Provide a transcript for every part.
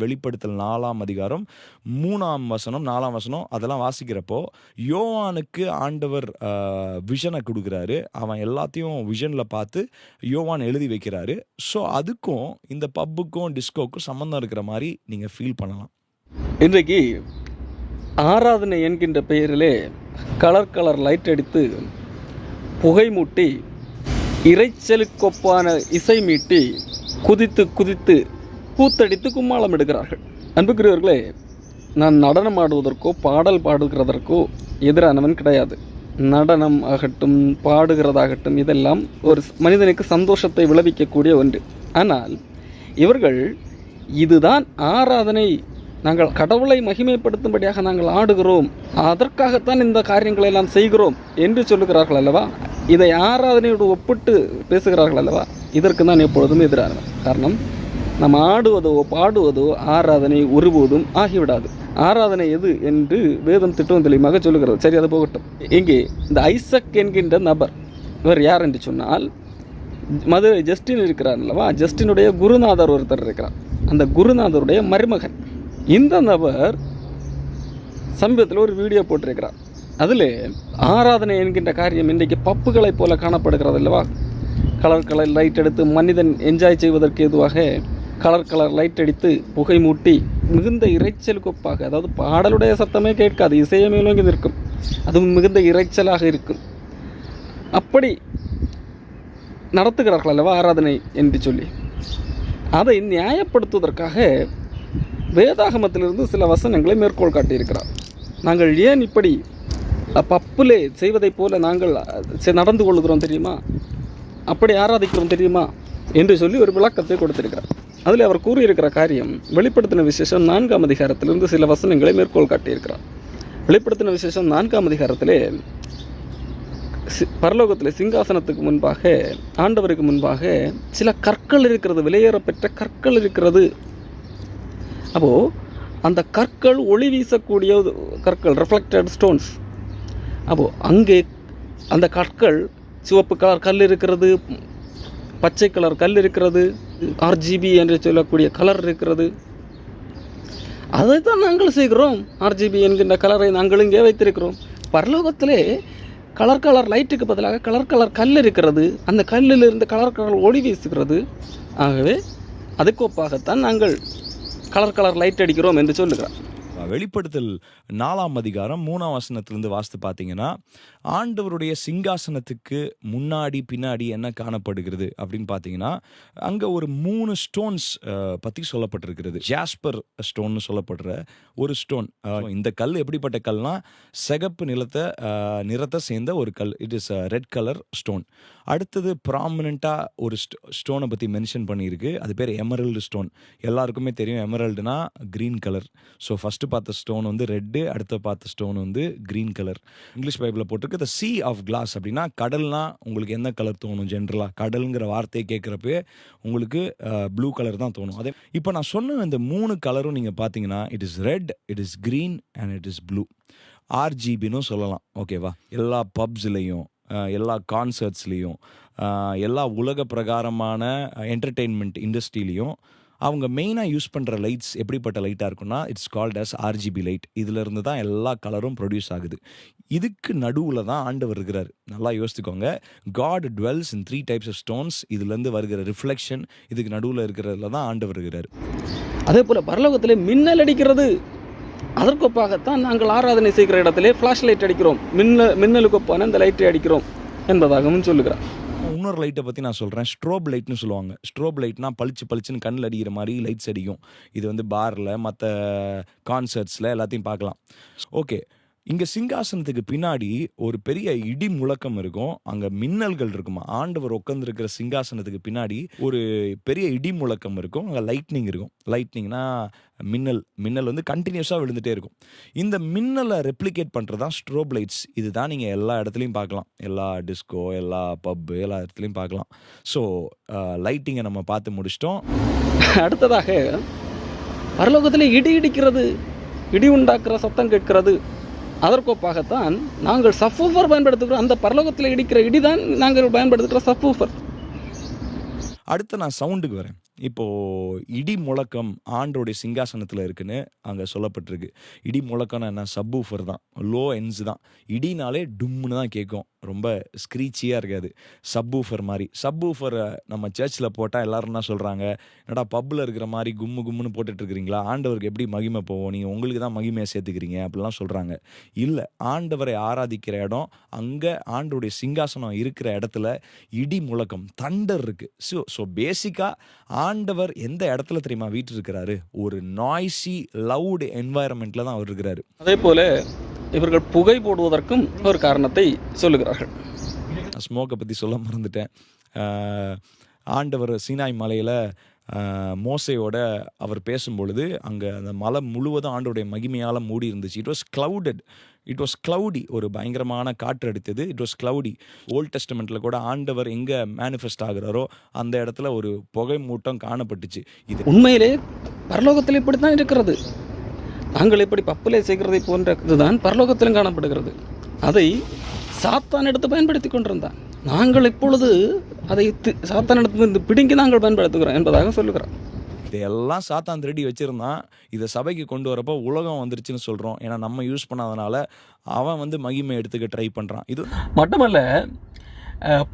வெளிப்படுத்தல் 4ஆம் அதிகாரம் 3ஆம் வசனம் 4ஆம் வசனம் அதெல்லாம் வாசிக்கிறப்போ யோவானுக்கு ஆண்டவர் விஷனை கொடுக்குறாரு. அவன் எல்லாத்தையும் விஷனில் பார்த்து யோவான் எழுதி வைக்கிறாரு. ஸோ அதுக்கும் இந்த பப்புக்கும் டிஸ்கோக்கும் சம்மந்தம் இருக்கிற மாதிரி நீங்கள் ஃபீல் பண்ணலாம். இன்றைக்கு ஆராதனை என்கின்ற பெயரிலே கலர் லைட் அடித்து புகை மூட்டி இறைச்சலுக்கொப்பான இசை மீட்டி குதித்து கூத்தடித்து கும்மாளம் எடுக்கிறார்கள். அன்புக்குரியவர்களே, நான் நடனம் ஆடுவதற்கோ பாடல் பாடுகிறதற்கோ எதிரானவன் கிடையாது. நடனம் ஆகட்டும், பாடுகிறதாகட்டும், இதெல்லாம் ஒரு மனிதனுக்கு சந்தோஷத்தை விளைவிக்கக்கூடிய ஒன்று. ஆனால் இவர்கள் இதுதான் ஆராதனை, நாங்கள் கடவுளை மகிமைப்படுத்தும்படியாக நாங்கள் ஆடுகிறோம், அதற்காகத்தான் இந்த காரியங்களை எல்லாம் செய்கிறோம் என்று சொல்லுகிறார்கள் அல்லவா? இதை ஆராதனையோடு ஒப்பிட்டு பேசுகிறார்கள் அல்லவா? இதற்கு நான் எப்பொழுதும் எதிரானவன். காரணம், நாம் ஆடுவதோ பாடுவதோ ஆராதனை ஒருபோதும் ஆகிவிடாது. ஆராதனை எது என்று வேதம் திட்டம் தெளிவாக சொல்லுகிறது. சரி, அது போகட்டும். இங்கே இந்த ஐசக் என்கின்ற நபர், இவர் யார் என்று சொன்னால், மதுரை ஜஸ்டின் இருக்கிறார் அல்லவா? ஜஸ்டினுடைய குருநாதர் ஒருத்தர் இருக்கிறார். அந்த குருநாதருடைய மருமகன். இந்த நபர் சமீபத்தில் ஒரு வீடியோ போட்டிருக்கிறார். அதில் ஆராதனை என்கின்ற காரியம் இன்றைக்கு பப்புகளைப் போல காணப்படுகிறது அல்லவா? கலர் லைட் எடுத்து மனிதன் என்ஜாய் செய்வதற்கு ஏதுவாக கலர் லைட் அடித்து புகை மூட்டி மிகுந்த இறைச்சலுக்கு ஒப்பாக, அதாவது பாடலுடைய சத்தமே கேட்காது, இசையை மேலோங்கி நிற்கும், அதுவும் மிகுந்த இறைச்சலாக இருக்கும். அப்படி நடத்துகிறார்கள் அல்லவா ஆராதனை என்று சொல்லி, அதை நியாயப்படுத்துவதற்காக வேதாகமத்திலிருந்து சில வசனங்களை மேற்கோள் காட்டியிருக்கிறார். நாங்கள் ஏன் இப்படி பப்புலே செய்வதைப் போல நாங்கள் நடந்து கொள்கிறோம் தெரியுமா, அப்படி ஆராதிக்கிறோம் தெரியுமா என்று சொல்லி ஒரு விளக்கத்தை கொடுத்திருக்கிறார். அதில் அவர் கூறியிருக்கிற காரியம், வெளிப்படுத்தின விசேஷம் 4ஆம் அதிகாரத்திலிருந்து சில வசனங்களை மேற்கோள் காட்டியிருக்கிறார். வெளிப்படுத்தின விசேஷம் 4ஆம் அதிகாரத்திலே பரலோகத்தில் சிங்காசனத்துக்கு முன்பாக, ஆண்டவருக்கு முன்பாக சில கற்கள் இருக்கிறது, விலையேறப்பெற்ற கற்கள் இருக்கிறது. அப்போது அந்த கற்கள் ஒளி வீசக்கூடிய கற்கள், ரிஃப்ளெக்டட் ஸ்டோன்ஸ். அப்போது அங்கே அந்த கற்கள், சிவப்பு கலர் கல் இருக்கிறது, பச்சை கலர் கல் இருக்கிறது, ஆர்ஜிபி என்று சொல்லக்கூடிய கலர் இருக்கிறது. அதை தான் நாங்கள் செய்கிறோம். ஆர்ஜிபி என்கின்ற கலரை நாங்கள் இங்கே வைத்திருக்கிறோம். பரலோகத்திலே கலர் லைட்டுக்கு பதிலாக கலர் கல் இருக்கிறது. அந்த கல்லிலிருந்து கலர் ஒளி வீசுகிறது. ஆகவே அதுக்கு ஒப்பாகத்தான் நாங்கள் கலர் லைட் அடிக்கிறோம் என்று சொல்லுகிறார். வெளிப்படுத்தல் 4ஆம் அதிகாரம் 3ஆம் வசனத்திலிருந்து வாசித்து பார்த்தீங்கன்னா, ஆண்டவருடைய சிங்காசனத்துக்கு முன்னாடி பின்னாடி என்ன காணப்படுகிறது அப்படின்னு பார்த்தீங்கன்னா, அங்கே ஒரு 3 ஸ்டோன்ஸ் பற்றி சொல்லப்பட்டிருக்கிறது. ஜாஸ்பர் ஸ்டோன்னு சொல்லப்படுற ஒரு ஸ்டோன். இந்த கல் எப்படிப்பட்ட கல்னா, சிகப்பு நிறத்தை சேர்ந்த ஒரு கல். It is red colour stone. அடுத்தது ப்ராமினெண்ட்டாக ஒரு ஸ்டோனை பற்றி மென்ஷன் பண்ணியிருக்கு. அது பேர் எமரல்டு ஸ்டோன். எல்லாருக்குமே தெரியும் எமரல்டுனா க்ரீன் கலர். ஸோ ஃபஸ்ட்டு பார்த்த ஸ்டோன் வந்து ரெட்டு, அடுத்த பார்த்த ஸ்டோன் வந்து க்ரீன் கலர். இங்கிலீஷ் பைபிளில் போட்டிருக்கு த சீ ஆஃப் கிளாஸ். அப்படின்னா கடல்னா உங்களுக்கு என்ன கலர் தோணும்? ஜென்ரலாக கடலுங்கிற வார்த்தையை கேட்குறப்பே உங்களுக்கு ப்ளூ கலர் தான் தோணும். அதே இப்போ நான் சொன்ன இந்த 3 கலரும் நீங்கள் பார்த்தீங்கன்னா, it is red, it is green and it is blue. ஆர்ஜிபின்னு சொல்லலாம். ஓகேவா? எல்லா பப்ஸ்லேயும், எல்லா கான்சர்ட்ஸ்லேயும், எல்லா உலக பிரகாரமான என்டர்டெயின்மெண்ட் இண்டஸ்ட்ரியிலையும் அவங்க மெயினாக யூஸ் பண்ணுற லைட்ஸ் எப்படிப்பட்ட லைட்டாக இருக்குன்னா, it's called as RGB light. இதிலிருந்து தான் எல்லா கலரும் ப்ரொடியூஸ் ஆகுது. இதுக்கு நடுவில் தான் ஆண்டவர் இருக்கிறார். நல்லா யோசித்துக்கோங்க. God dwells in 3 types of stones. இதுலேருந்து வருகிற ரிஃப்ளெக்ஷன், இதுக்கு நடுவில் இருக்கிறதுல தான் ஆண்டவர் இருக்கிறார். அதே போல் பரலோகத்தில் மின்னல் அடிக்கிறது. அதற்கொப்பாகத்தான் நாங்கள் ஆராதனை செய்கிற இடத்திலே ஃப்ளாஷ் லைட் அடிக்கிறோம், மின்னலுக்கொப்பான இந்த லைட்டை அடிக்கிறோம் என்பதாகவும் சொல்லுகிறார். இன்னொரு லைட்டை பற்றி நான் சொல்கிறேன். ஸ்ட்ரோப் லைட்னு சொல்லுவாங்க. ஸ்ட்ரோப் லைட்னா பளிச்சுன்னு கண்ணில் அடிக்கிற மாதிரி லைட்ஸ் அடிக்கும். இது வந்து பாரில், மற்ற கான்சர்ட்ஸில் எல்லாத்தையும் பார்க்கலாம். ஓகே, இங்கே சிங்காசனத்துக்கு பின்னாடி ஒரு பெரிய இடி முழக்கம் இருக்கும். அங்கே மின்னல்கள் இருக்குமா. ஆண்டவர் உட்காந்துருக்கிற சிங்காசனத்துக்கு பின்னாடி ஒரு பெரிய இடி முழக்கம் இருக்கும். அங்கே லைட்னிங் இருக்கும். லைட்னிங்னா மின்னல் வந்து கண்டினியூஸாக விழுந்துகிட்டே இருக்கும். இந்த மின்னலை ரெப்ளிகேட் பண்ணுறது தான் ஸ்ட்ரோப் லைட்ஸ். இது தான் நீங்கள் எல்லா இடத்துலையும் பார்க்கலாம். எல்லா டிஸ்கோ, எல்லா பப்பு, எல்லா இடத்துலையும் பார்க்கலாம். ஸோ லைட்டிங்கை நம்ம பார்த்து முடிச்சிட்டோம். அடுத்ததாக பரலோகத்தில் இடி இடிக்கிறது, இடி உண்டாக்குற சத்தம் கேட்கிறது. அதற்கொப்பாகத்தான் நாங்கள் சப்வூஃபர் பயன்படுத்துகிறோம். அந்த பரலோகத்தில் இடிக்கிற இடிதான் நாங்கள் பயன்படுத்துகிற சப்வூஃபர். அடுத்து நான் சவுண்டுக்கு வரேன். இப்போது இடி முழக்கம் ஆண்டோடைய சிங்காசனத்தில் இருக்குன்னு அங்கே சொல்லப்பட்டிருக்கு. இடி முழக்கம்னா என்ன? சப்வூஃபர் தான், லோ எண்ட்ஸ் தான். இடினாலே டும்னு தான் கேட்கும், ரொம்ப ஸ்க்ரீச்சியாக இருக்காது. சப்வூஃபர் மாதிரி. சப்வூஃபரை நம்ம சர்ச்சில் போட்டால் எல்லோரும் என்ன சொல்கிறாங்க, என்னடா பப்பில் இருக்கிற மாதிரி கும்மு கும்முன்னு போட்டுட்ருக்கிறீங்களா, ஆண்டவருக்கு எப்படி மகிமை போவோம், நீங்கள் உங்களுக்கு தான் மகிமையை சேர்த்துக்கிறீங்க அப்படிலாம் சொல்கிறாங்க. இல்லை, ஆண்டவரை ஆராதிக்கிற இடம், அங்கே ஆண்டோடைய சிங்காசனம் இருக்கிற இடத்துல இடி முழக்கம், தண்டர் இருக்குது. ஸோ பேசிக்காக ஆண்டவர் எந்த இடத்துல தெரியுமா வீட்டு இருக்கிறாரு? ஒரு நாய்ஸி லவுட் என்வாயர்மெண்ட்டில் தான் அவர் இருக்கிறாரு. அதே போல இவர்கள் புகை போடுவதற்கும் ஒரு காரணத்தை சொல்லுகிறார்கள். ஸ்மோக்கை பற்றி சொல்ல மறந்துட்டேன். ஆண்டவர் சீனாய் மலையில் மோசையோட அவர் பேசும்பொழுது அங்கே அந்த மலை முழுவதும் ஆண்டோடைய மகிமையால் மூடி இருந்துச்சு. It was cloudy. ஒரு பயங்கரமான காற்று அடித்தது. It was cloudy. ஓல்ட் டெஸ்டமெண்ட்டில் கூட ஆண்டவர் எங்கே மேனிஃபெஸ்ட் ஆகுறாரோ அந்த இடத்துல ஒரு புகை மூட்டம் காணப்பட்டுச்சு. இது உண்மையிலே பரலோகத்தில் இப்படித்தான் இருக்கிறது. நாங்கள் இப்படி பப்பிலே செய்கிறதை போன்றதுதான் பரலோகத்திலும் காணப்படுகிறது. அதை சாத்தான் எடுத்து பயன்படுத்தி கொண்டிருந்தான். நாங்கள் இப்பொழுது அதை சாத்தானிடத்திலிருந்து பிடுங்கி நாங்கள் பயன்படுத்துகிறோம் என்பதாக சொல்லுகிறோம். இதையெல்லாம் சாத்தான் திருடி வச்சுருந்தான். இதை சபைக்கு கொண்டு வரப்போ உலகம் வந்துருச்சுன்னு சொல்கிறோம். ஏன்னா நம்ம யூஸ் பண்ணாதனால அவன் மகிமை எடுத்துக்க ட்ரை பண்ணுறான். இது மட்டுமல்ல,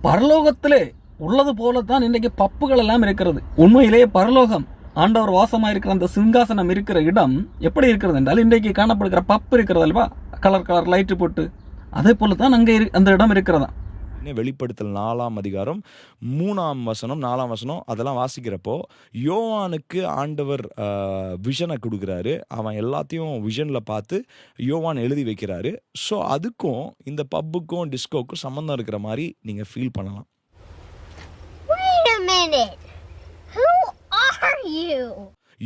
பரலோகத்திலே உள்ளது போலத்தான் இன்றைக்கு பப்புகள் எல்லாம் இருக்கிறது. உண்மையிலேயே பரலோகம் ஆண்டவர் வாசமாக இருக்கிற அந்த சிங்காசனம் இருக்கிற இடம் எப்படி இருக்கிறது என்றால், இன்றைக்கு காணப்படுகிற பப்பு இருக்கிறது அல்லவா, கலர் கலர் லைட்டு போட்டு, அதே போல தான் அங்கே அந்த இடம் இருக்கிறதா. வெளிப்படுத்தல் 4ஆம் அதிகாரம் 3ஆம் வசனம் 4ஆம் வசனம் அதெல்லாம் வாசிக்கிறப்போ யோவானுக்கு ஆண்டவர் விஷனை கொடுக்குறாரு. அவன் எல்லாத்தையும் விஷனில் பார்த்து யோவான் எழுதி வைக்கிறாரு. ஸோ அதுக்கும் இந்த பப்புக்கும் டிஸ்கோக்கும் சம்மந்தம் இருக்கிற மாதிரி நீங்கள் ஃபீல் பண்ணலாம்.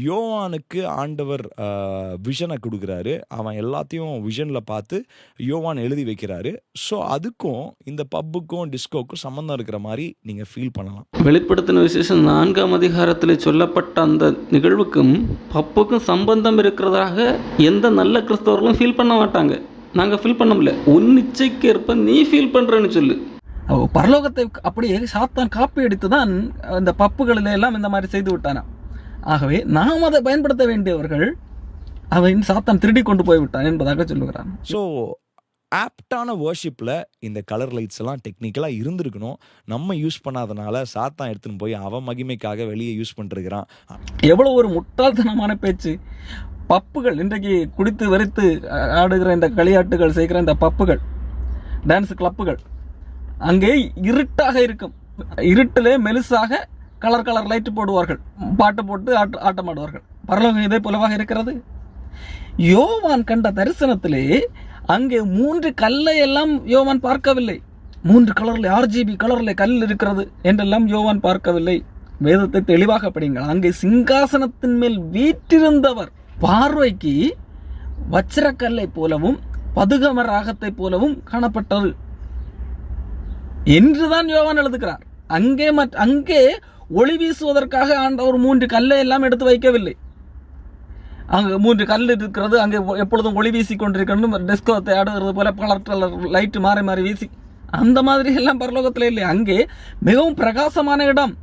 யோவானுக்கு ஆண்டவர் விஷனை கொடுக்குறாரு. அவன் எல்லாத்தையும் விஷனில் பார்த்து யோவான் எழுதி வைக்கிறாரு. ஸோ அதுக்கும் இந்த பப்புக்கும் டிஸ்கோக்கும் சம்மந்தம் இருக்கிற மாதிரி நீங்கள் ஃபீல் பண்ணலாம். வெளிப்படுத்தின விசேஷம் 4ஆம் அதிகாரத்தில் சொல்லப்பட்ட அந்த நிகழ்வுக்கும் பப்புக்கும் சம்பந்தம் இருக்கிறதாக எந்த நல்ல கிறிஸ்தவர்களும் ஃபீல் பண்ண மாட்டாங்க. நாங்கள் ஃபீல் பண்ண முடியல. உன் இச்சைக்கு ஏற்ப நீ ஃபீல் பண்ணுறேன்னு சொல்லு. பரலோகத்தை அப்படியே சாத்தான் காப்பி எடுத்து தான் இந்த பப்புகளில் எல்லாம் இந்த மாதிரி செய்து விட்டானா. ஆகவே நாம் அதை பயன்படுத்த வேண்டியவர்கள் அவன் சாத்தான் திருடி கொண்டு போய்விட்டான் என்பதாக சொல்லுகிறான். ஸோ ஆப்டான வர்ஷிப்பில் இந்த கலர் லைட்ஸ் எல்லாம் டெக்னிக்கலாக இருந்திருக்கணும். நம்ம யூஸ் பண்ணாதனால சாத்தான் எடுத்துன்னு போய் அவன் மகிமைக்காக வெளியே யூஸ் பண்ணிருக்கிறான். எவ்வளோ ஒரு முட்டாள்தனமான பேச்சு. பப்புகள் இன்றைக்கு குடித்து வெறித்து ஆடுகிற இந்த களியாட்டுகள் செய்கிற இந்த பப்புகள், டான்ஸ் கிளப்புகள், அங்கே இருட்டாக இருக்கும். இருட்டிலே மெலிசாக கலர் கலர் லைட்டு போடுவார்கள், பாட்டு போட்டு ஆட்டமாடுவார்கள். பரலோகம் இதே போலவாக இருக்கிறது. யோவான் கண்ட தரிசனத்திலே அங்கே 3 கல்லை எல்லாம் யோவான் பார்க்கவில்லை. 3 கலரில் RGB கலரில் கல் இருக்கிறது என்றெல்லாம் யோவான் பார்க்கவில்லை. வேதத்தை தெளிவாக படிங்கள். அங்கே சிங்காசனத்தின் மேல் வீற்றிருந்தவர் பார்வைக்கு வச்சிரக்கல்லை போலவும் பதுகம ராகத்தை போலவும் காணப்பட்டது என்றுதான் யோவான் எழுதுகிறார். அங்கே ஒளி வீசுவதற்காக ஆண்டவர் 3 கல்லை எல்லாம் எடுத்து வைக்கவில்லை. அங்கே 3 கல் இருக்கிறது, அங்கே எப்பொழுதும் ஒளி வீசி கொண்டிருக்கணும். டிஸ்கோத்தை ஆடுகிறது போல கலர் கலர் லைட்டு மாறி மாறி வீசி, அந்த மாதிரி எல்லாம் பரலோகத்தில் இல்லை. அங்கே மிகவும் பிரகாசமான இடம்.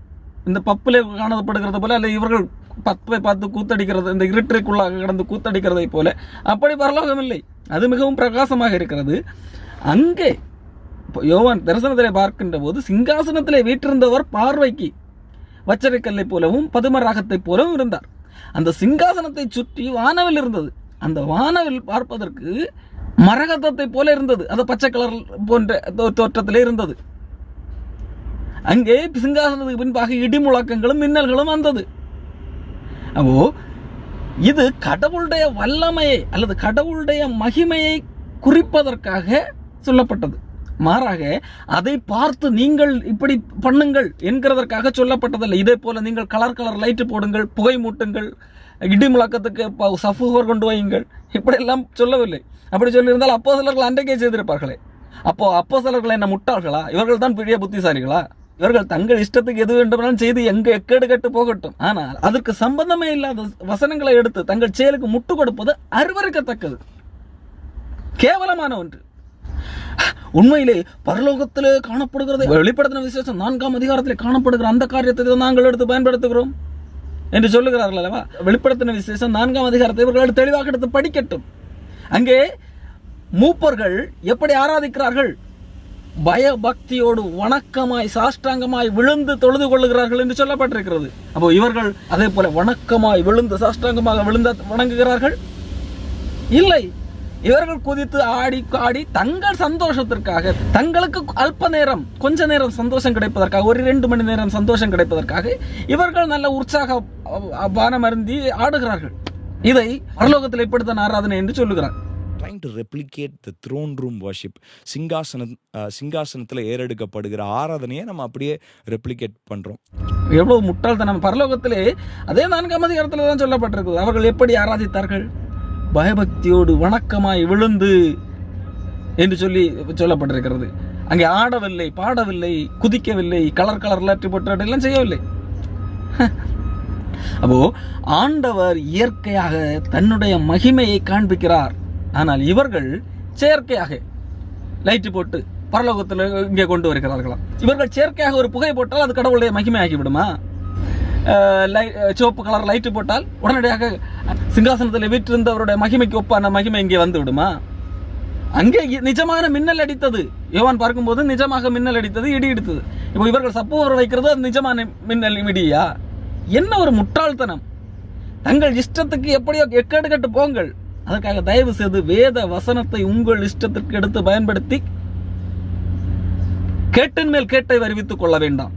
இந்த பப்பிலே காணப்படுகிறது போல, அல்ல இவர்கள் பப்பை பார்த்து கூத்தடிக்கிறது, இந்த இருட்டிற்குள்ளாக கடந்து கூத்தடிக்கிறதை போல அப்படி பரலோகம் இல்லை. அது மிகவும் பிரகாசமாக இருக்கிறது. அங்கே யோவான் தரிசனத்திலே பார்க்கின்ற போது சிங்காசனத்திலே வீற்றிருந்தவர் பார்வைக்கு வச்சரைக்கல்லை போலவும் பதுமராகத்தை போலவும் இருந்தார். அந்த சிங்காசனத்தை சுற்றி வானவில் இருந்தது. அந்த வானவில் பார்ப்பதற்கு மரகதத்தை போல இருந்தது. அது பச்சை கலர் போன்ற தோற்றத்திலே இருந்தது. அங்கே சிங்காசனத்துக்கு பின்பாக இடி முழக்கங்களும் மின்னல்களும் வந்தது. அப்போ இது கடவுளுடைய வல்லமையை அல்லது கடவுளுடைய மகிமையை குறிப்பதற்காக சொல்லப்பட்டது. மாறாக அதை பார்த்து நீங்கள் இப்படி பண்ணுங்கள் என்கிறதற்காக சொல்லப்பட்டதில்லை. இதே போல நீங்கள் கலர் கலர் லைட்டு போடுங்கள், புகை மூட்டுங்கள், இடி முழக்கத்துக்கு சஃபூவர் கொண்டு வையுங்கள், இப்படியெல்லாம் சொல்லவில்லை. அப்படி சொல்லியிருந்தால் அப்போஸ்தலர்கள் அன்றைக்கே செய்திருப்பார்களே. அப்போஸ்தலர்கள் என்ன முட்டாள்களா? இவர்கள் தான் பெரிய புத்திசாலிகளா? இவர்கள் தங்கள் இஷ்டத்துக்கு எது வேண்டுமானாலும் செய்து எக்கேடு கட்டு போகட்டும். ஆனால் அதற்கு சம்பந்தமே இல்லாத வசனங்களை எடுத்து தங்கள் செயலுக்கு முட்டு கொடுப்பது அருவருக்கத்தக்கது, கேவலமான ஒன்று. உண்மையிலே பரலோகத்திலே காணப்படுகிறது, வெளிப்படுத்தின விசேஷம் 4ஆம் அதிகாரத்திலே காணப்படுகிற அந்த காரியத்தை நாங்கள் எடுத்து பயன்படுத்துகிறோம். என்று சொல்லுகிறார்கள் அல்லவா? வெளிப்படுத்தின விசேஷம் 4ஆம் அதிகாரத்தை இவர்கள் தெளிவாக எடுத்து படிக்கட்டும். அங்கே மூப்பர்கள் எப்படி ஆராதிக்கிறார்கள்? பயபக்தியோடு வணக்கமாய் சாஷ்டாங்கமாய் விழுந்து தொழுது கொள்ளுகிறார்கள் என்று சொல்லப்பட்டிருக்கிறது. அப்போ இவர்கள் அதே போல வணக்கமாய் விழுந்து சாஷ்டாங்கமாக விழுந்த வணங்குகிறார்கள்? இல்லை. இவர்கள் குதித்து ஆடி காடி தங்கள் சந்தோஷத்திற்காக, தங்களுக்கு அல்ப நேரம் கொஞ்ச நேரம் சந்தோஷம் கிடைப்பதற்காக, ஒரு 2 மணி நேரம் சந்தோஷம் கிடைப்பதற்காக இவர்கள் நல்ல உற்சாக பானம் அருந்தி ஆடுகிறார்கள். இதை பரலோகத்தில் இப்படித்தான் ஆராதனை என்று சொல்லுகிறார். trying to replicate the throne room worship. சிங்காசனத்தில் ஏறெடுக்கப்படுகிற ஆராதனையை நம்ம அப்படியே ரெப்ளிகேட் பண்றோம். எவ்வளவு முட்டாள்தனம்! பரலோகத்திலே அதே 4ஆம் அதிகாரத்தில் தான் சொல்லப்பட்டிருக்கிறது. அவர்கள் எப்படி ஆராதித்தார்கள்? பயபக்தியோடு வணக்கமாய் விழுந்து என்று சொல்லப்பட்டிருக்கிறது. அங்கே ஆடவில்லை, பாடவில்லை, குதிக்கவில்லை, கலர் லாற்றி போட்டு எல்லாம் செய்யவில்லை. அப்போ ஆண்டவர் இயற்கையாக தன்னுடைய மகிமையை காண்பிக்கிறார். ஆனால் இவர்கள் செயற்கையாக லைட்டு போட்டு பரலோகத்தில் இங்கே கொண்டு வருகிறார்களாம். இவர்கள் செயற்கையாக ஒரு புகை போட்டால் அது கடவுளுடைய மகிமை ஆகிவிடுமா? சிவப்பு கலர் லைட்டு போட்டால் உடனடியாக சிங்காசனத்தில் வீற்றிருந்தவருடைய மகிமைக்கு ஒப்பான மகிமை இங்கே வந்து விடுமா? அங்கே நிஜமான மின்னல் அடித்தது. யோவான் பார்க்கும்போது நிஜமாக மின்னல் அடித்தது, இடி இடித்தது. இப்போ இவர்கள் சப்போவர் வைக்கிறது அது நிஜமான மின்னல் இடியா? என்ன ஒரு முட்டாள்தனம்! தங்கள் இஷ்டத்துக்கு எப்படியோ எக்கேடு கட்டு போங்கள். அதற்காக தயவு செய்து வேத வசனத்தை உங்கள் இஷ்டத்திற்கு எடுத்து பயன்படுத்தி கேட்டின் மேல் கேட்டை வருவித்துக் கொள்ள வேண்டாம்.